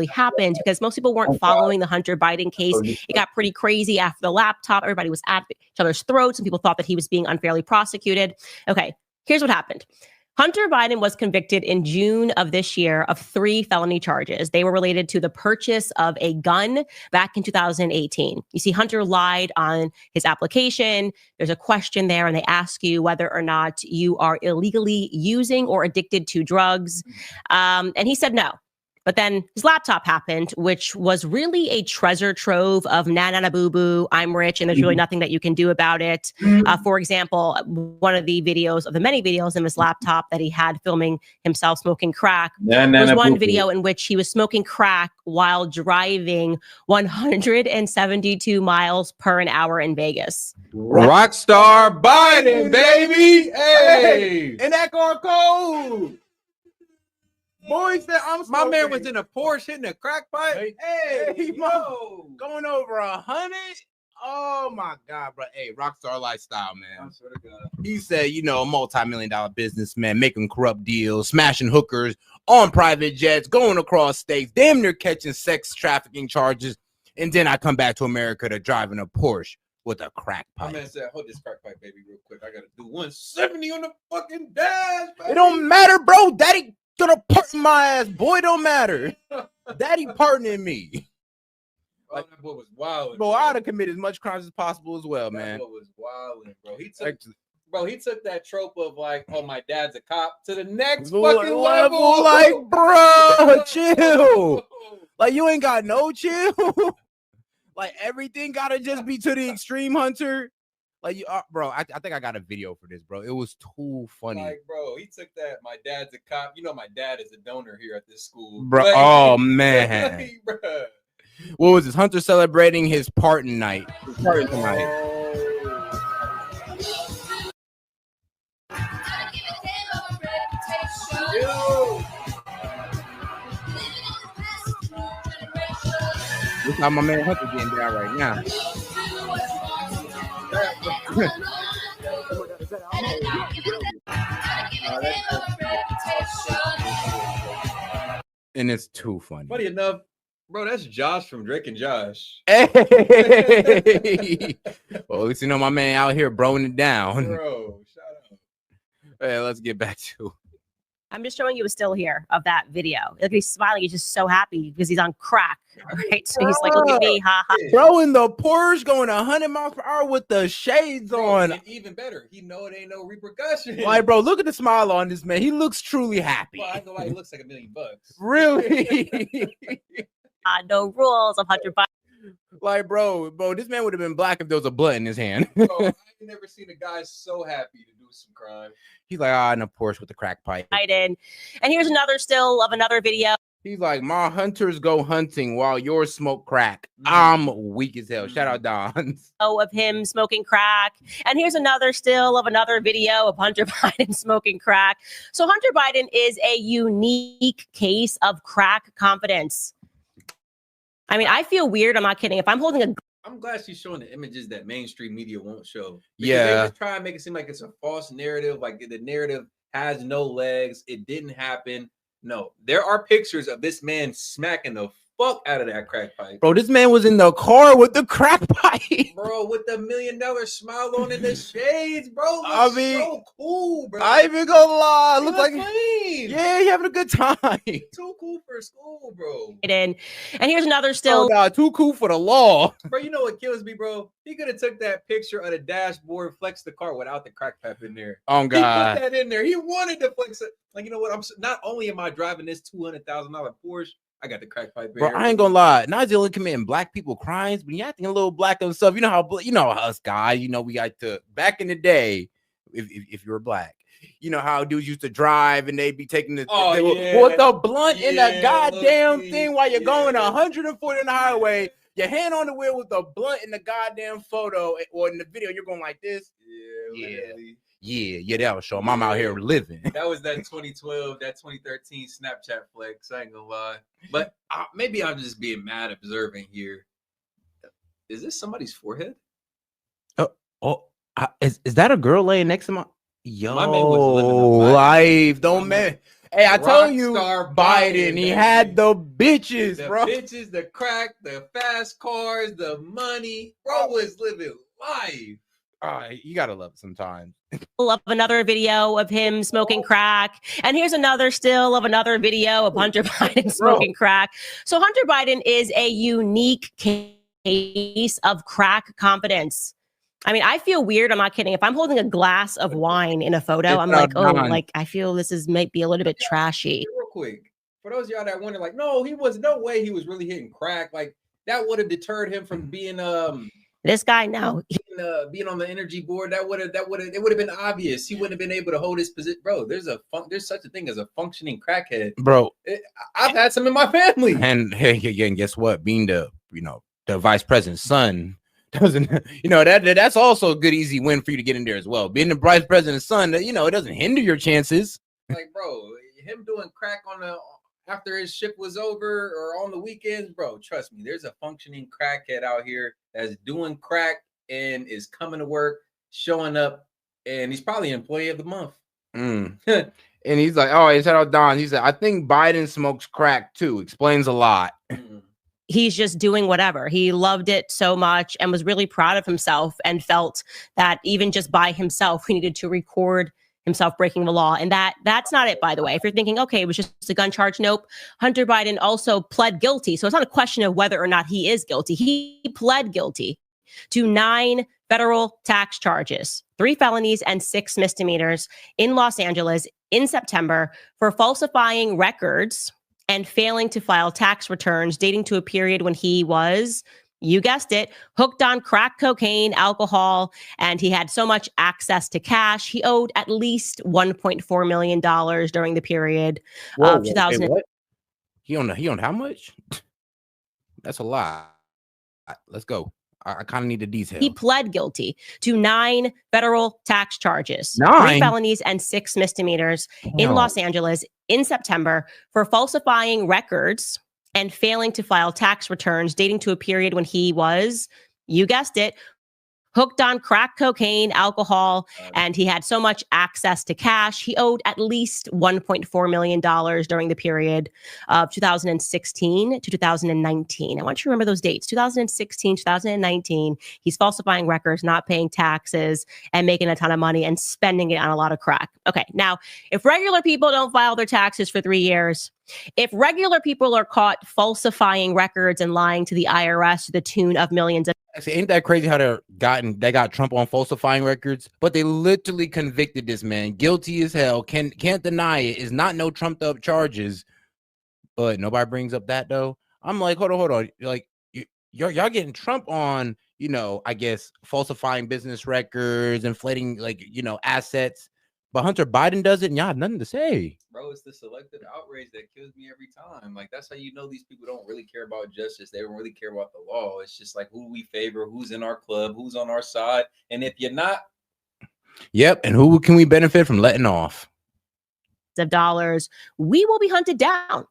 happened, because most people weren't following the Hunter Biden case. It got pretty crazy after the laptop. Everybody was at each other's throats, and people thought that he was being unfairly prosecuted. Okay, here's what happened. Hunter Biden was convicted in June of this year of 3 felony charges. They were related to the purchase of a gun back in 2018. You see, Hunter lied on his application. There's a question there, and they ask you whether or not you are illegally using or addicted to drugs. And he said no. But then his laptop happened, which was really a treasure trove of na boo boo, I'm rich, and there's really nothing that you can do about it. For example, one of the videos of the many videos in his laptop that he had filming himself smoking crack was one video in which he was smoking crack while driving 172 miles per hour in Vegas. Rockstar Biden, baby. Hey, and that going cold. Boy said I'm smoking. My man was in a Porsche hitting a crack pipe. Hey, going over 100. Oh my God, bro. Hey, rockstar lifestyle, man. I swear to God. He said, you know, a multi-million-dollar businessman making corrupt deals, smashing hookers on private jets, going across states, damn near catching sex trafficking charges, and then I come back to America to drive in a Porsche with a crack pipe. My man said, hold this crack pipe, baby, real quick. I gotta do 170 on the fucking dash, baby. It don't matter, bro. Daddy gonna partner my ass, boy. Don't matter. Daddy partnering me. Like, that boy was wild. Bro, I'd have committed as much crimes as possible as well, man. That boy was wild, bro. He took that trope of like, oh, my dad's a cop to the next fucking level. Like, bro, chill. Like, you ain't got no chill. Like, everything gotta just be to the extreme, Hunter. Like, you bro, I think I got a video for this, bro. It was too funny. Like, bro, he took that. My dad's a cop. You know, my dad is a donor here at this school, bro. Like, oh man, like, bro. What was this? Hunter celebrating his pardon night. Look how my man Hunter getting down right now. And it's too funny. Funny enough, bro, that's Josh from Drake and Josh. Hey, well, at least you know my man out here broing it down. Bro, shout out. Hey, let's get back to. I'm just showing you a still here of that video. Look, he's smiling. He's just so happy because he's on crack, right? So he's like, look at me, ha ha. Bro, in the Porsche going 100 miles per hour with the shades on. And even better, he know it ain't no repercussion. Like, bro, look at the smile on this man. He looks truly happy. Well, I know why he looks like $1 million. Really? No rules of Hunter Biden. Like, bro, this man would have been black if there was a blunt in his hand. Bro, I've never seen a guy so happy to do some crime. He's like, in a Porsche with the crack pipe. And here's another still of another video. He's like, my hunters go hunting while yours smoke crack. I'm weak as hell. Shout out Don. Of him smoking crack. And here's another still of another video of Hunter Biden smoking crack. So Hunter Biden is a unique case of crack confidence. I mean, I feel weird. I'm not kidding. If I'm holding a... I'm glad she's showing the images that mainstream media won't show. Yeah. They just try and make it seem like it's a false narrative. Like the narrative has no legs. It didn't happen. No, there are pictures of this man smacking the fuck out of that crack pipe. Bro, this man was in the car with the crack pipe. Bro, with the $1 million smile on in the shades, bro. I mean, so cool, bro. I ain't even gonna lie. Looks like clean. Yeah, he having a good time. Too cool for school, bro. And here's another still. Oh, God, too cool for the law. Bro, you know what kills me, bro? He could have took that picture of the dashboard, flexed the car without the crack pipe in there. Oh, God. He put that in there. He wanted to flex it. Like, you know what? Not only am I driving this $200,000 Porsche, I got the crack pipe. Bro, I ain't gonna lie. Not only committing black people crimes, but you acting a little black himself. You know how us guys. You know we got to back in the day. If you were black, you know how dudes used to drive and they'd be taking the with the blunt in the goddamn thing while you're going 140 on the highway. Your hand on the wheel with the blunt in the goddamn photo or in the video. You're going like this. Yeah, that'll show him I'm out here living. That was that 2012, that 2013 Snapchat flex. I ain't gonna lie. But maybe I'm just being mad observing here. Is this somebody's forehead? Is that a girl laying next to my... Yo, my man was living life. Don't man. Hey, I told you, Rockstar Biden, he had the bitches, the bro. bitches, the crack, the fast cars, the money. Bro was living life. You gotta love it sometimes. Of another video of him smoking crack. And here's another still of another video of Hunter Biden smoking crack. So Hunter Biden is a unique case of crack confidence. I mean, I feel weird. I'm not kidding. If I'm holding a glass of wine in a photo, I'm like, oh, like I feel this is might be a little bit trashy. Real quick, for those of y'all that wonder, like, no, he was no way he was really hitting crack. Like that would have deterred him from being this guy now being on the energy board. It would have been obvious. He wouldn't have been able to hold his position. Bro, there's such a thing as a functioning crackhead. Bro, I've had some in my family. And hey, again, guess what? Being the vice president's son doesn't, that's also a good easy win for you to get in there as well. Being the vice president's son, it doesn't hinder your chances. Like, bro, him doing crack after his shift was over or on the weekends, bro, trust me, there's a functioning crackhead out here that's doing crack and is coming to work, showing up, and he's probably employee of the month. And he's like, oh, he said, oh, Don, he said, I think Biden smokes crack too. Explains a lot. He's just doing whatever. He loved it so much and was really proud of himself and felt that even just by himself, he needed to record himself breaking the law. And that's not it, by the way. If you're thinking, okay, it was just a gun charge. Nope. Hunter Biden also pled guilty. So it's not a question of whether or not he is guilty. He pled guilty to 9 federal tax charges, 3 felonies and 6 misdemeanors in Los Angeles in September for falsifying records and failing to file tax returns dating to a period when he was, you guessed it, hooked on crack cocaine, alcohol, and he had so much access to cash. He owed at least $1.4 million during the period of 2000. What? He owned how much? That's a lot. Let's go. I kind of need the details. He pled guilty to 9 federal tax charges, 3 felonies and 6 misdemeanors in Los Angeles in September for falsifying records and failing to file tax returns dating to a period when he was, you guessed it, hooked on crack cocaine, alcohol, and he had so much access to cash. He owed at least $1.4 million during the period of 2016 to 2019. I want you to remember those dates, 2016, 2019. He's falsifying records, not paying taxes, and making a ton of money and spending it on a lot of crack. Okay, now, if regular people don't file their taxes for 3 years, if regular people are caught falsifying records and lying to the IRS to the tune of millions of ain't that crazy how they got Trump on falsifying records, but they literally convicted this man, guilty as hell, can't deny it, is not no trumped up charges, but nobody brings up that though. I'm like, hold on, like y'all getting Trump on, I guess falsifying business records, inflating assets, but Hunter Biden does it and y'all have nothing to say. Bro, it's the selective outrage that kills me every time. Like, that's how you know these people don't really care about justice. They don't really care about the law. It's just like who we favor, who's in our club, who's on our side. And if you're not. Yep. And who can we benefit from letting off? Of dollars, we will be hunted down.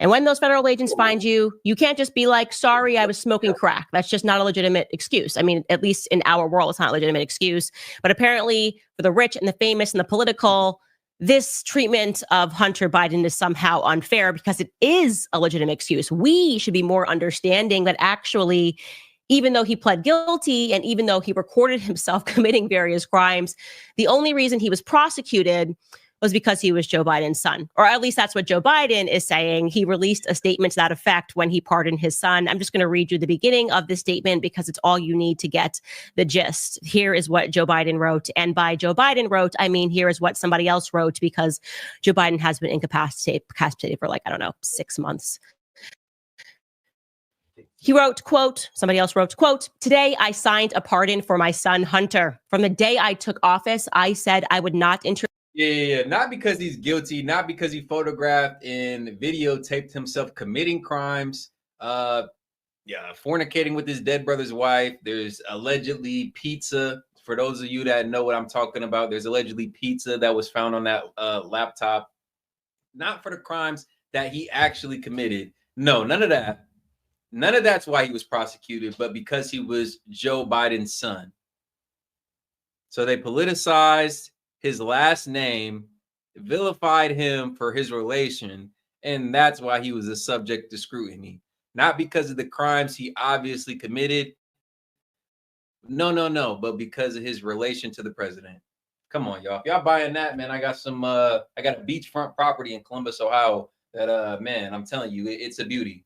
And when those federal agents find you, you can't just be like, sorry, I was smoking crack. That's just not a legitimate excuse. I mean, at least in our world, it's not a legitimate excuse. But apparently for the rich and the famous and the political, this treatment of Hunter Biden is somehow unfair because it is a legitimate excuse. We should be more understanding that actually, even though he pled guilty and even though he recorded himself committing various crimes, the only reason he was prosecuted was because he was Joe Biden's son. Or at least that's what Joe Biden is saying. He released a statement to that effect when he pardoned his son. I'm just going to read you the beginning of the statement because it's all you need to get the gist. Here is what Joe Biden wrote. And by Joe Biden wrote, I mean, here is what somebody else wrote because Joe Biden has been incapacitated for 6 months. He wrote, quote, somebody else wrote, quote, today I signed a pardon for my son, Hunter. From the day I took office, I said I would not Yeah. Not because he's guilty, not because he photographed and videotaped himself committing crimes. Fornicating with his dead brother's wife. There's allegedly pizza. For those of you that know what I'm talking about, there's allegedly pizza that was found on that laptop. Not for the crimes that he actually committed. No, none of that. None of that's why he was prosecuted, but because he was Joe Biden's son. So they politicized his last name vilified him for his relation, and that's why he was a subject to scrutiny. Not because of the crimes he obviously committed. No, but because of his relation to the president. Come on, y'all. If y'all buying that, man, I got a beachfront property in Columbus, Ohio that man, I'm telling you, it's a beauty.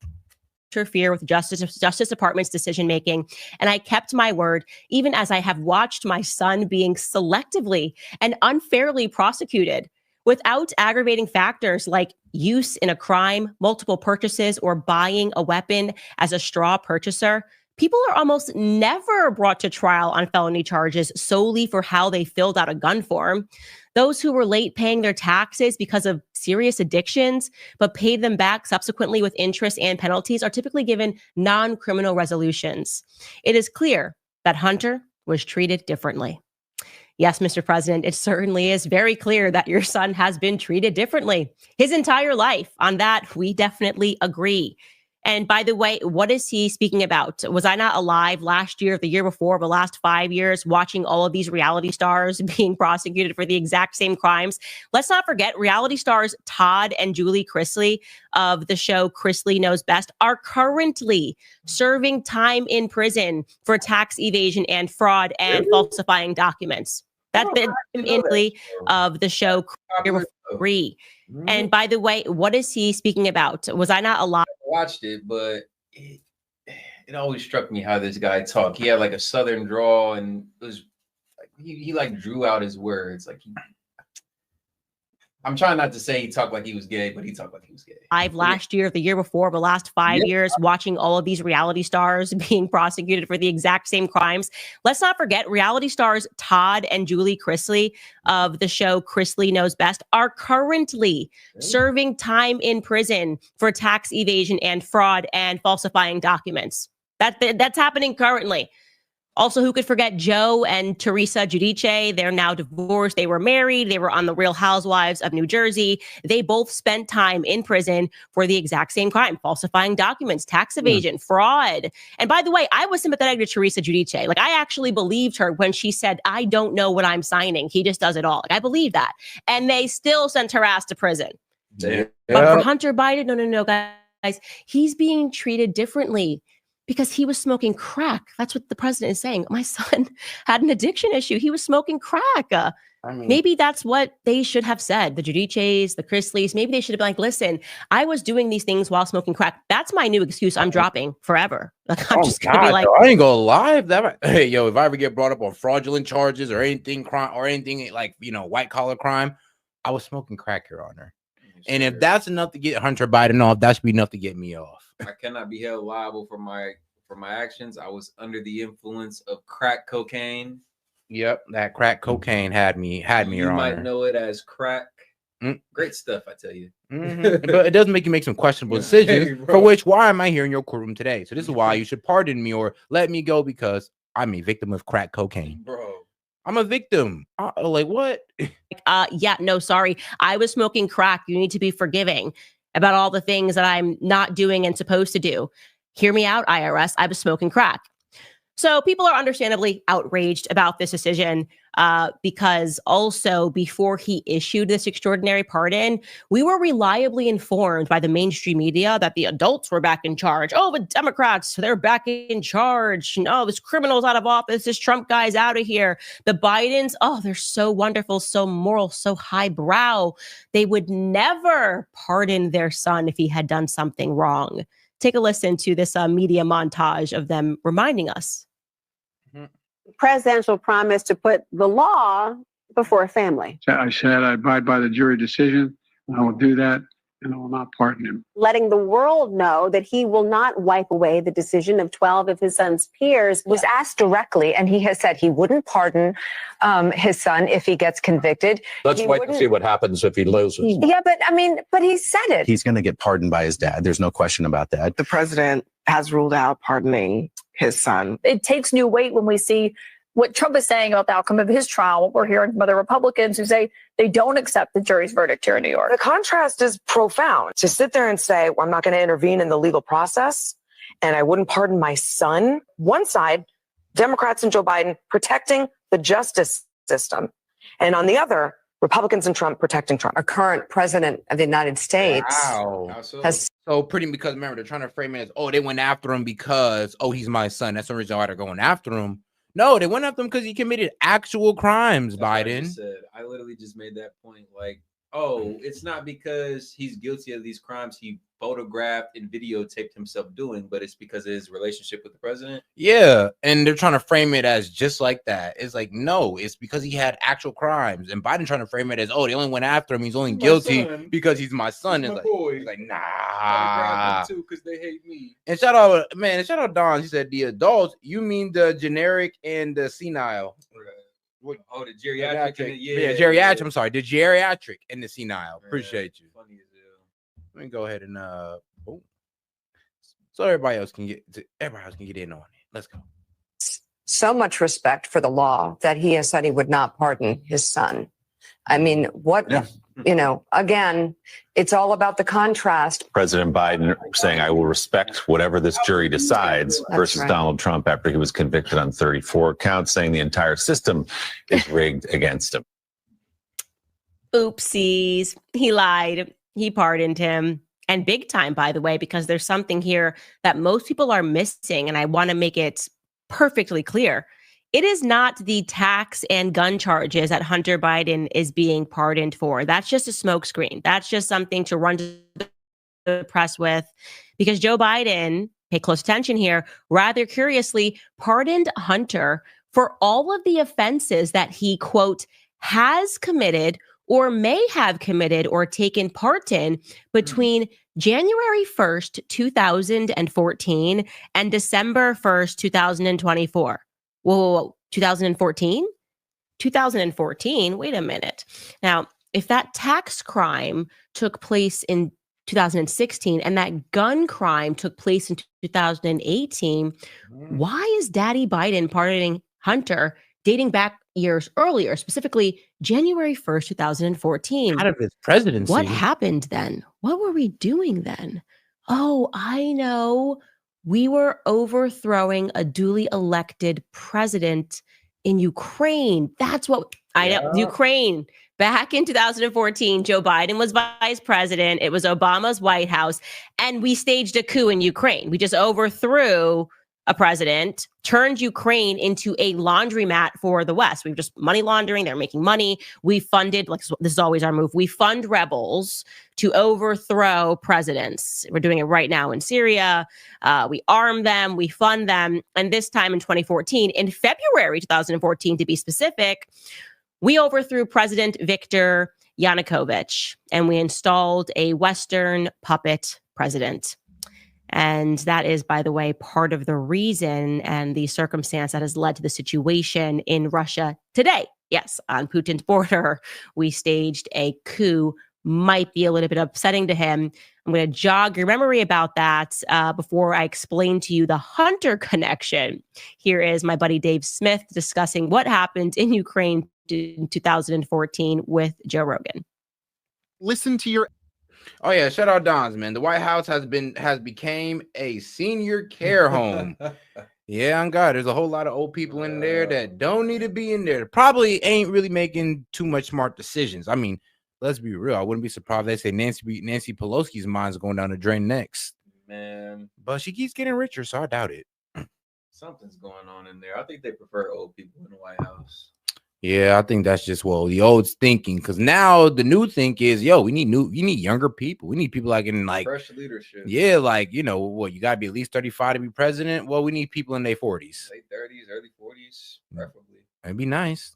Interfere with Justice Department's decision making, and I kept my word, even as I have watched my son being selectively and unfairly prosecuted without aggravating factors like use in a crime, multiple purchases, or buying a weapon as a straw purchaser. People are almost never brought to trial on felony charges solely for how they filled out a gun form. Those who were late paying their taxes because of serious addictions, but paid them back subsequently with interest and penalties, are typically given non-criminal resolutions. It is clear that Hunter was treated differently. Yes, Mr. President, it certainly is very clear that your son has been treated differently his entire life. On that, we definitely agree. And by the way, what is he speaking about? Was I not alive last year, the year before, the last 5 years, watching all of these reality stars being prosecuted for the exact same crimes? Let's not forget, reality stars Todd and Julie Chrisley of the show Chrisley Knows Best are currently serving time in prison for tax evasion and fraud and falsifying documents. That's the Italy of the show Chrisley. And by the way, what is he speaking about? Was I not alive? Watched it, but it always struck me how this guy talked. He had like a southern drawl, and it was like he like drew out his words. Like I'm trying not to say he talked like he was gay, but he talked like he was gay. Last year, the year before, the last 5 years, watching all of these reality stars being prosecuted for the exact same crimes. Let's not forget, reality stars Todd and Julie Chrisley of the show Chrisley Knows Best are currently serving time in prison for tax evasion and fraud and falsifying documents. That's happening currently. Also, who could forget Joe and Teresa Giudice? They're now divorced. They were married. They were on The Real Housewives of New Jersey. They both spent time in prison for the exact same crime: falsifying documents, tax evasion, fraud. And by the way, I was sympathetic to Teresa Giudice. Like, I actually believed her when she said, "I don't know what I'm signing. He just does it all." Like, I believe that. And they still sent her ass to prison. Yeah. But for Hunter Biden, no, guys, he's being treated differently because he was smoking crack. That's what the president is saying. My son had an addiction issue. He was smoking crack. Maybe that's what they should have said. The Giudices, the Chrisleys, maybe they should have been like, listen, I was doing these things while smoking crack. That's my new excuse I'm dropping forever. Like, I'm just going to be like, I ain't gonna lie. Hey, yo, if I ever get brought up on fraudulent charges or anything crime or anything like, white collar crime, I was smoking crack, Your Honor. And if that's enough to get Hunter Biden off, that should be enough to get me off. I cannot be held liable for my actions. I was under the influence of crack cocaine. Yep, that crack cocaine had me, Your Honor. You might know it as crack. Great stuff, I tell you. But it does make you make some questionable decisions, for which, why am I here in your courtroom today? So this is why you should pardon me or let me go, because I'm a victim of crack cocaine. Bro. I'm a victim. Like, what? Sorry. I was smoking crack. You need to be forgiving about all the things that I'm not doing and supposed to do. Hear me out, IRS. I was smoking crack. So people are understandably outraged about this decision because also before he issued this extraordinary pardon, we were reliably informed by the mainstream media that the adults were back in charge. Oh, the Democrats, they're back in charge. No, this criminal's out of office. This Trump guy's out of here. The Bidens, oh, they're so wonderful, so moral, so highbrow. They would never pardon their son if he had done something wrong. Take a listen to this media montage of them reminding us. Presidential promise to put the law before family. I said I abide by the jury decision. I will do that, and I will not pardon him. Letting the world know that he will not wipe away the decision of 12 of his son's peers. Was asked directly, and he has said he wouldn't pardon his son if he gets convicted. Let's wait and see what happens if he loses. Yeah, but he said it. He's going to get pardoned by his dad. There's no question about that. The president has ruled out pardoning his son. It takes new weight when we see what Trump is saying about the outcome of his trial, what we're hearing from other Republicans who say they don't accept the jury's verdict here in New York. The contrast is profound. To sit there and say, well, I'm not going to intervene in the legal process and I wouldn't pardon my son. One side, Democrats and Joe Biden protecting the justice system. And on the other, Republicans and Trump protecting Trump. Our current president of the United States Wow. has So pretty because remember they're trying to frame it as, oh, they went after him because, oh, he's my son. That's the reason why they're going after him. No, they went after him because he committed actual crimes, That's what Biden. I just said. I literally just made that point. Like, oh, it's not because he's guilty of these crimes he photographed and videotaped himself doing, but it's because of his relationship with the president. Yeah, and they're trying to frame it as just like that. It's like, no, it's because he had actual crimes. And Biden trying to frame it as, oh, they only went after him. He's only guilty because he's my son. He's It's my like, boy. it's like, I nah. too because they hate me. And shout out, man, and shout out Don. He said the adults, you mean the generic and the senile. What? Oh, the geriatric. Yeah, geriatric. I'm sorry, the geriatric and the senile. Appreciate you. Funny as hell. Let me go ahead and so everybody else can get in on it. Let's go. so much respect for the law that he has said he would not pardon his son. I mean, what, you know, again, it's all about the contrast. President Biden saying, I will respect whatever this jury decides versus right. Donald Trump after he was convicted on 34 counts, saying the entire system is rigged against him. Oopsies. He lied. He pardoned him. And big time, by the way, because there's something here that most people are missing. And I want to make it perfectly clear. It is not the tax and gun charges that Hunter Biden is being pardoned for. That's just a smokescreen. That's just something to run to the press with, because Joe Biden, pay close attention here, rather curiously pardoned Hunter for all of the offenses that he, quote, has committed or may have committed or taken part in between January 1st, 2014 and December 1st, 2024. Whoa, 2014? 2014? Wait a minute. Now, if that tax crime took place in 2016 and that gun crime took place in 2018, why is Daddy Biden pardoning Hunter dating back years earlier, specifically January 1st, 2014? Out of his presidency. What happened then? What were we doing then? Oh, I know. We were overthrowing a duly elected president in Ukraine. That's what I know. Ukraine. Back in 2014, Joe Biden was vice president. It was Obama's White House. And we staged a coup in Ukraine. We just overthrew a president, turned Ukraine into a laundromat for the West. We were just money laundering. They're making money. We funded, like this is always our move, we fund rebels to overthrow presidents. We're doing it right now in Syria. We arm them, we fund them. And this time in 2014, in February 2014, to be specific, we overthrew President Viktor Yanukovych and we installed a Western puppet president. And that is, by the way, part of the reason and the circumstance that has led to the situation in Russia today. Yes, on Putin's border, we staged a coup. Might be a little bit upsetting to him. I'm going to jog your memory about that before I explain to you the Hunter connection. Here is my buddy Dave Smith discussing what happened in Ukraine in 2014 with Joe Rogan. Listen to your... Oh yeah, shout out Don's, man. The White House has became a senior care home. Yeah, on God, there's a whole lot of old people in there that don't need to be in there. Probably ain't really making too much smart decisions. I mean, let's be real. I wouldn't be surprised if they say Nancy Pelosi's mind's going down the drain next. Man, but she keeps getting richer, so I doubt it. Something's going on in there. I think they prefer old people in the White House. Yeah, I think that's just the old thinking. Because now the new think is, you need younger people. We need people like in like fresh leadership. Yeah, like you gotta be at least 35 to be president. Well, we need people in their 40s, late 30s, early 40s, preferably. It'd be nice.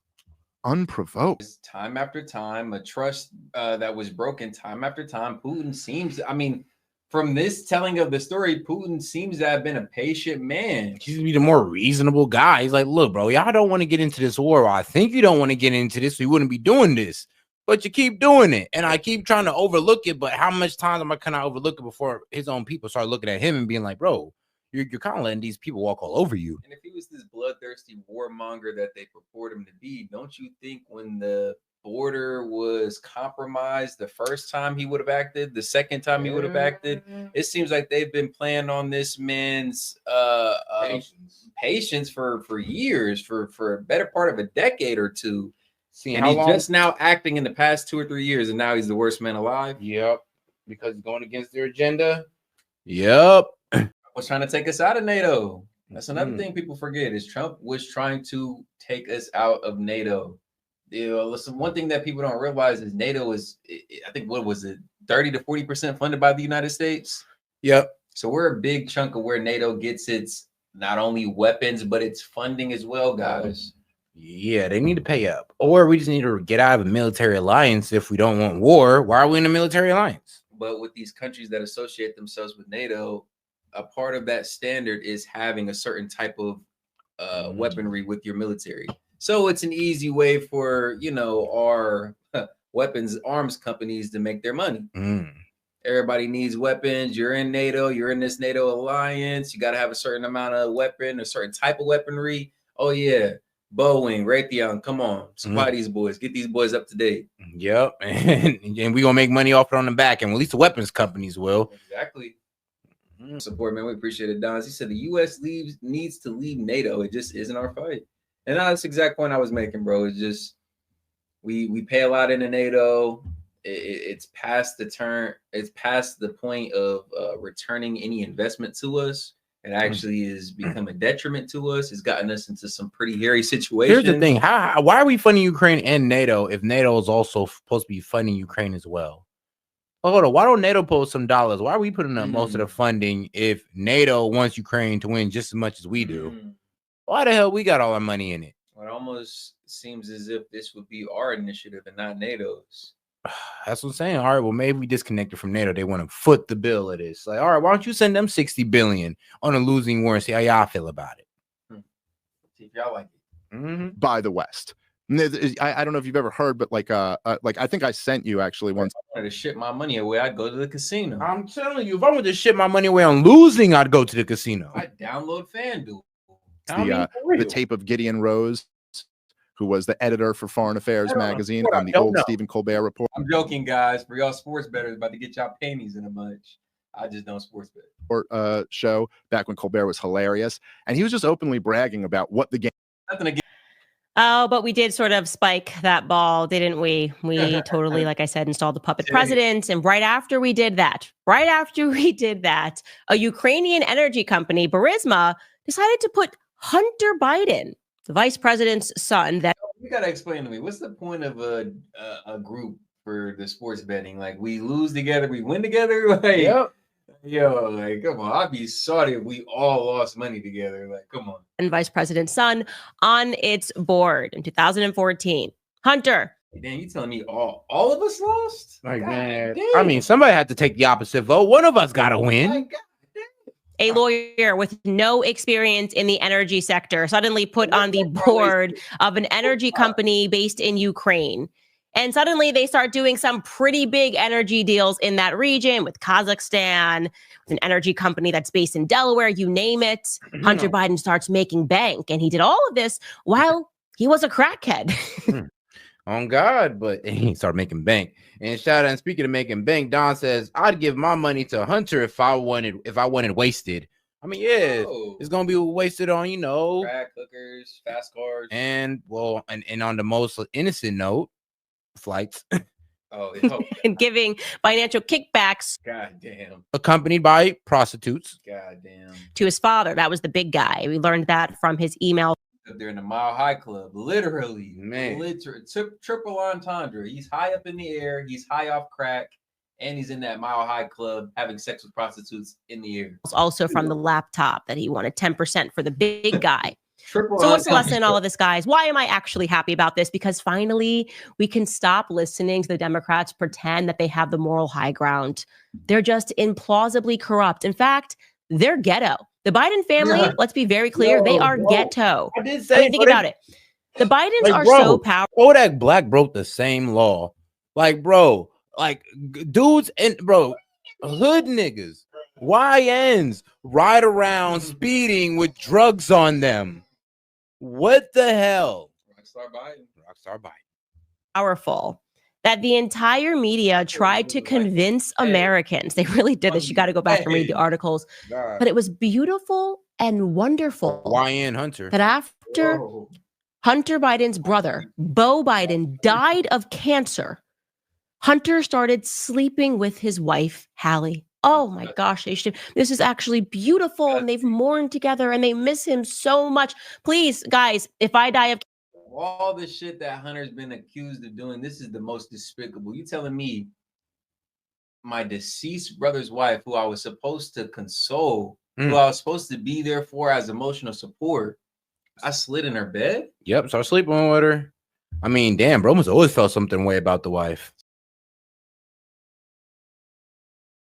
Unprovoked. Time after time, a trust that was broken time after time. Putin seems, I mean, from this telling of the story, Putin seems to have been a patient man. He's to be the more reasonable guy. He's like, look, bro, y'all don't want to get into this war. I think you don't want to get into this, so you wouldn't be doing this. But you keep doing it. And I keep trying to overlook it. But how much time am I kind of overlook it before his own people start looking at him and being like, bro, you're kind of letting these people walk all over you. And if he was this bloodthirsty warmonger that they purport him to be, don't you think when the border was compromised the first time he would have acted, the second time he would have acted? It seems like they've been playing on this man's patience for years, for a better part of a decade or two. Seeing And how he's long. just now acting in the past 2 or 3 years, and now he's the worst man alive. Yep, because he's going against their agenda. Yep. Was trying to take us out of NATO. That's another thing people forget is Trump was trying to take us out of NATO. Listen, one thing that people don't realize is NATO is, I think, what was it, 30 to 40% funded by the United States? Yep. So we're a big chunk of where NATO gets its not only weapons, but its funding as well, guys. Yeah, they need to pay up. Or we just need to get out of a military alliance if we don't want war. Why are we in a military alliance? But with these countries that associate themselves with NATO, a part of that standard is having a certain type of weaponry with your military. So it's an easy way for, our weapons arms companies to make their money. Everybody needs weapons. You're in NATO. You're in this NATO alliance. You got to have a certain amount of weapon, a certain type of weaponry. Oh, yeah. Boeing, Raytheon, come on. Supply these boys. Get these boys up to date. Yep. And we're going to make money off it on the back. And at least the weapons companies will. Exactly. Support, man. We appreciate it, Don. He said the U.S. needs to leave NATO. It just isn't our fight. And that's the exact point I was making, bro. It's just we pay a lot into NATO. It's past the turn. It's past the point of returning any investment to us. It actually has become a detriment to us. It's gotten us into some pretty hairy situations. Here's the thing. Why are we funding Ukraine and NATO if NATO is also supposed to be funding Ukraine as well? Oh, hold on. Why don't NATO post some dollars? Why are we putting up most of the funding if NATO wants Ukraine to win just as much as we do? Why the hell we got all our money in it? Well, it almost seems as if this would be our initiative and not NATO's. That's what I'm saying. All right, well, maybe we disconnected from NATO. They want to foot the bill of this. Like, all right, why don't you send them $60 billion on a losing war and see how y'all feel about it? See if y'all like it. By the West. I don't know if you've ever heard, but like I think I sent you actually once. If I wanted to ship my money away, I'd go to the casino. I'm telling you, if I wanted to ship my money away on losing, I'd go to the casino. I'd download FanDuel. The tape of Gideon Rose, who was the editor for Foreign Affairs magazine on the old Stephen Colbert Report. I'm joking, guys. For y'all sports bettors about to get y'all pennies in a bunch. I just don't sports bet. Show back when Colbert was hilarious, and he was just openly bragging about what the game. Nothing again. Oh, but we did sort of spike that ball, didn't we? We totally, like I said, installed the puppet president. And right after we did that, a Ukrainian energy company, Burisma, decided to put Hunter Biden, the vice president's son. That you gotta explain to me, what's the point of a group for the sports betting? Like, we lose together, we win together. Like, yo, like, come on. I'd be sorry if we all lost money together. Like, come on. And vice president's son on its board in 2014. Hunter. Damn, you telling me all of us lost? Like, man, I mean, somebody had to take the opposite vote. One of us got to win. A lawyer with no experience in the energy sector suddenly put on the board of an energy company based in Ukraine. And suddenly they start doing some pretty big energy deals in that region with Kazakhstan, with an energy company that's based in Delaware, you name it. Hunter Biden starts making bank. And he did all of this while he was a crackhead. On God, but he started making bank. And shout out, and speaking of making bank, Don says, I'd give my money to Hunter if I wanted wasted. I mean, yeah, it's gonna be wasted on, crack hookers, fast cars. And well, and on the most innocent note, flights. And giving financial kickbacks. God damn. Accompanied by prostitutes. God damn. To his father. That was the big guy. We learned that from his email. They're in the Mile High Club, literally, man. Triple entendre. He's high up in the air, he's high off crack, and he's in that Mile High Club having sex with prostitutes in the air. Also from the laptop that he wanted 10% for the big guy. So what's the lesson in all of this, guys? Why am I actually happy about this? Because finally, we can stop listening to the Democrats pretend that they have the moral high ground. They're just implausibly corrupt. In fact, they're ghetto. The Biden family, let's be very clear, they are ghetto. I did say, think about it. The Bidens are so powerful. Kodak Black broke the same law. Like, bro, like dudes and hood niggas, YNs ride around speeding with drugs on them. What the hell? Rockstar Biden. Powerful. That the entire media tried to convince Americans. They really did this. You got to go back and read the articles. But it was beautiful and wonderful. YN Hunter. That after Hunter Biden's brother, Beau Biden, died of cancer, Hunter started sleeping with his wife, Hallie. Oh my gosh, this is actually beautiful, and they've mourned together, and they miss him so much. Please, guys, if I die of all the shit that Hunter's been accused of doing, this is the most despicable. You telling me my deceased brother's wife, who I was supposed to console, who I was supposed to be there for as emotional support, I slid in her bed? Yep, start sleeping with her. I mean, damn, bro must always felt something way about the wife.